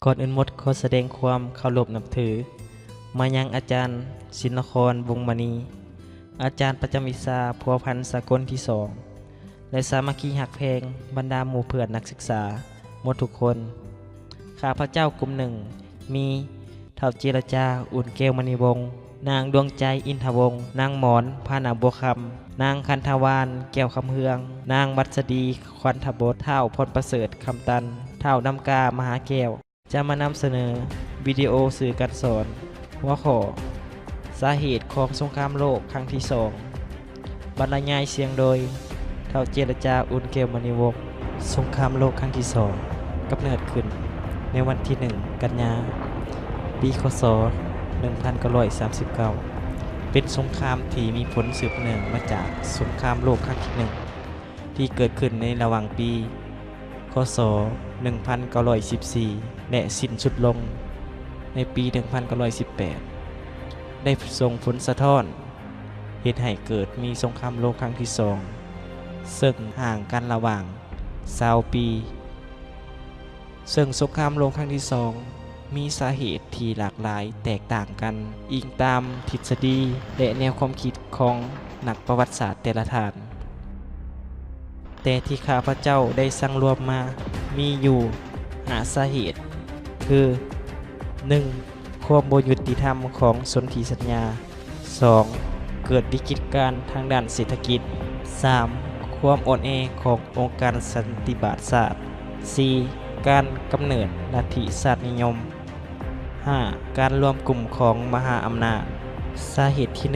ก่อนอื่นหมดขอแสดงความเคารพนับถือมายังอาจารย์ศิลนครวงศ์มณีอาจารย์ประจำวิชาพัวพันธ์สากลที่2และสามัคคีหักแพงบรรดาหมู่เพื่อนนักศึกษาหมดทุกคนข้าพเจ้ากลุ่มหนึ่งมีเท่าเจรจาอุ่นแก้วมณีวงศ์นางดวงใจอินทวงศ์นางหมอนพานาบัวคำนางคันธวานแก้วคำเฮืองนางวัสดีควันทบดเท่าพรประเสริฐคำตันเท่าน้ำกามหาแก้วจะมานำเสนอวิดีโอสื่อการสอนหัวข้อสาเหตุของสงครามโลกครั้งที่2บรรยายเสียงโดยเท่าเจรจาอุ่นแก้วมณีวงศ์สงครามโลกครั้งที่2กำเนิดขึ้นในวันที่1กันยาปีคศ1939เป็นสงครามที่มีผลสืบเนื่องมาจากสงครามโลกครั้งที่1ที่เกิดขึ้นในระหว่างปีคศ1914และสิ้นสุดลงในปี1918ได้ส่งผลสะท้อนเหตุให้เกิดมีสงครามโลกครั้งที่2ซึ่งห่างกันระหว่าง20 ปีซึ่งสงครามโลกครั้งที่2มีสาเหตุที่หลากหลายแตกต่างกันอิงตามทฤษฎีและแนวความคิดของนักประวัติศาสตร์แต่ละท่านแต่ที่ข้าพเจ้าได้สร้างรวมมามีอยู่5สาเหตุคือ 1. ความบ่ยุติธรรมของสนธิสัญญา 2. เกิดวิกฤตการณ์ทางด้านเศรษฐกิจ 3. ความอ่อนแอขององค์การสันติบาตศาสตร์ 4. การกำเนิดลัทธิศาสตร์นิยม 5. การรวมกลุ่มของมหาอำนาจสาเหตุที่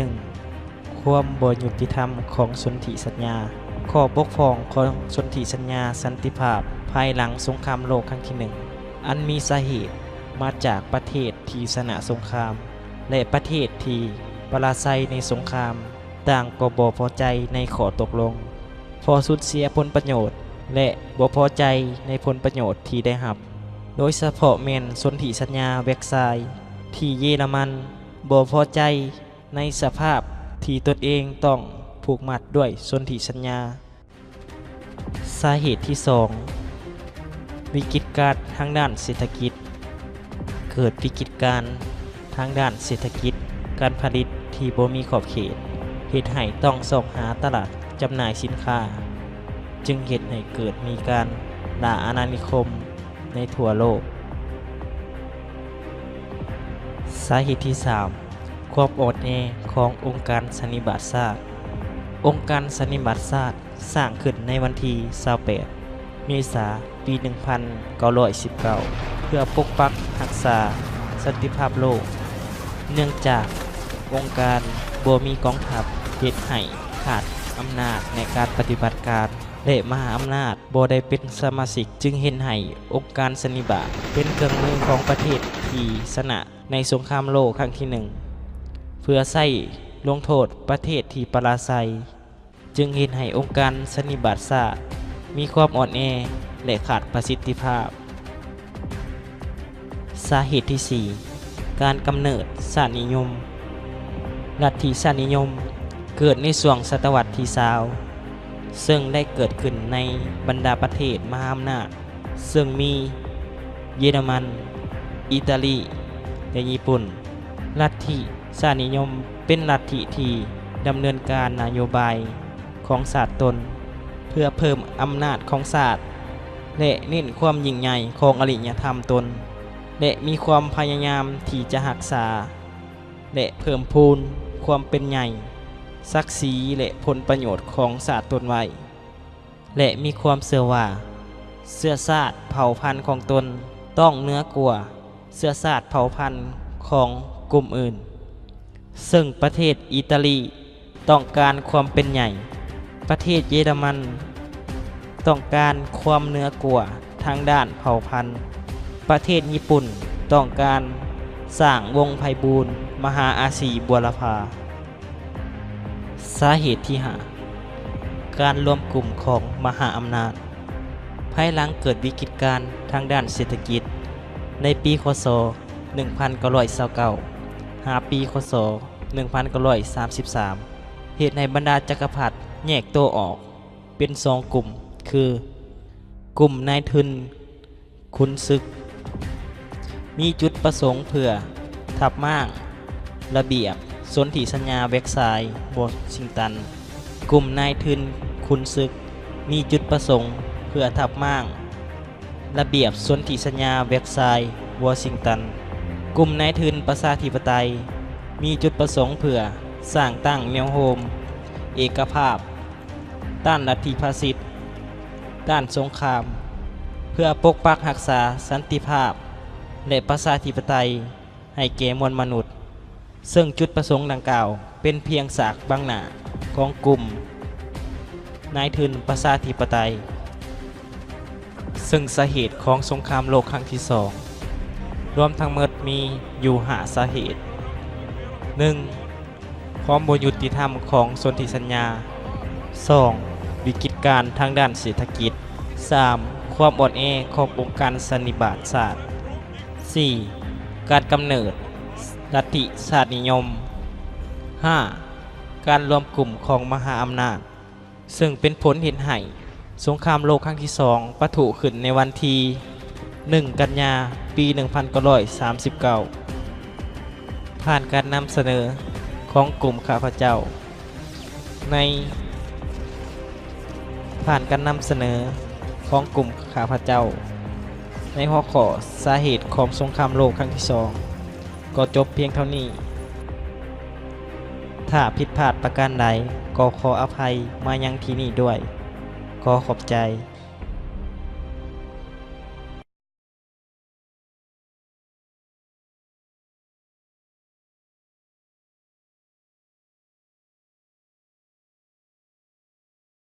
1. ความบ่ยุติธรรมของสนธิสัญญาข้อบกพร่องของสนธิสัญญาสันติภาพภายหลังสงครามโลกครั้งที่1อันมีสาเหตุมาจากประเทศที่ชนะสงครามและประเทศที่ปราศัยในสงครามต่างก็บ่พอใจในข้อตกลงพอสูญเสียผลประโยชน์และบ่พอใจในผลประโยชน์ที่ได้รับโดยเฉพาะแม่นสนธิสัญญาแวร์ซายน์ที่เยอรมันบ่พอใจในสภาพที่ตนเองต้องผูกมัดด้วยสนธิสัญญาสาเหตุที่ 2. วิกฤตการณ์ทางด้านเศรษฐกิจเกิดวิกฤตการณ์ทางด้านเศรษฐกิจการผลิตที่บ่มีขอบเขตเฮ็ดให้ต้องแสวงหาตลาดจำหน่ายสินค้าจึงเฮ็ดให้เกิดมีการล่าอาณานิคมในทั่วโลกสาเหตุที่ 3. ความอ่อนแอขององค์การสันนิบาตศาสตร์องค์การสันนิบาตศาสตร์สร้างขึ้นในวันที่28เมษายนปี 1919 เพื่อปกปักรักษาสันติภาพโลกเนื่องจากองค์การบ่มีกองทัพเฮ็ดให้ขาดอำนาจในการปฏิบัติการและมหาอำนาจบ่ได้เป็นสมาชิกจึงเห็นให้องค์การสันนิบาตเป็นเครื่องมือของประเทศที่ชนะในสงครามโลกครั้งที่1เพื่อใช้ลงโทษประเทศที่ปราศัยจึงเห็นให้องค์การสันนิบาตศาสตร์มีความอ่อนแอและขาดประสิทธิภาพสาเหตุที่ 4. การกำเนิดชาตินิยมลัทธิชาตินิยมเกิดในช่วงศตวรรษที่20ซึ่งได้เกิดขึ้นในบรรดาประเทศมหาอำนาจซึ่งมีเยอรมันอิตาลีและญี่ปุ่นลัทธิชาตินิยมเป็นลัทธิที่ดำเนินการนโยบายของศาสตร์ตนเพื่อเพิ่มอำนาจของศาสตร์และเน้นความยิ่งใหญ่ของอริยธรรมตนและมีความพยายามที่จะรักษาและเพิ่มพูนความเป็นใหญ่ศักดิ์ศรีและผลประโยชน์ของศาสตร์ตนไว้และมีความเชื่อว่าเชื้อชาติเผ่าพันธุ์ของตนต้องเหนือกว่าเชื้อชาติเผ่าพันธุ์ของกลุ่มอื่นซึ่งประเทศอิตาลีต้องการความเป็นใหญ่ประเทศเยอรมันต้องการความเหนือกว่าทางด้านเผ่าพันธุ์ประเทศญี่ปุ่นต้องการสร้างวงไพบูลย์มหาอาสีบัวรพาสาเหตุที่ 5. การรวมกลุ่มของมหาอำนาจภายหลังเกิดวิกฤตการณ์ทางด้านเศรษฐกิจในปีคศ1929หาปีคศ1933เหตุในบรรดาจักรพรรดิแยกตัวออกเป็น2กลุ่มคือกลุ่มนายทุนขุนศึก มีจุดประสงค์เพื่อทับม่างระเบียบสนธิสัญญาเว็กไซด์วอชิงตันกลุ่มนายทุนคุณศึกมีจุดประสงค์เพื่อทับม่างระเบียบสนธิสัญญาเว็กไซด์วอชิงตันกลุ่มนายทุนประชาธิปไตยมีจุดประสงค์เพื่อสร้างตั้งแนวโฮมเอกภาพต้านลัทธิฟาสซิสต์ด้านสงครามเพื่อปกปักรักษาสันติภาพและประชาธิปไตยให้แก่มวลมนุษย์ซึ่งจุดประสงค์ดังกล่าวเป็นเพียงฉากบังหน้าของกลุ่มนายทุนประชาธิปไตยซึ่งสาเหตุของสงครามโลกครั้งที่สองรวมทั้งหมดมีอยู่5สาเหตุ 1. ความบ่ยุติธรรมของสนธิสัญญา 2. วิกฤตการณ์ทางด้านเศรษฐกิจ 3. ความอ่อนแอขององค์การสันนิบาตศาสตร์ 4. การกำเนิดลัทธิชาตินิยม 5. การรวมกลุ่มของมหาอำนาจซึ่งเป็นผลเห็นให้สงครามโลกครั้งที่สองปะทุขึ้นในวันที่1 กันยาปี 1939 ผ่านการนำเสนอของกลุ่มข้าพเจ้าในหัวข้อสาเหตุของสงครามโลกครั้งที่สองก็จบเพียงเท่านี้ ถ้าผิดพลาดประการใดก็ขออภัยมายังที่นี่ด้วยขอขอบใจ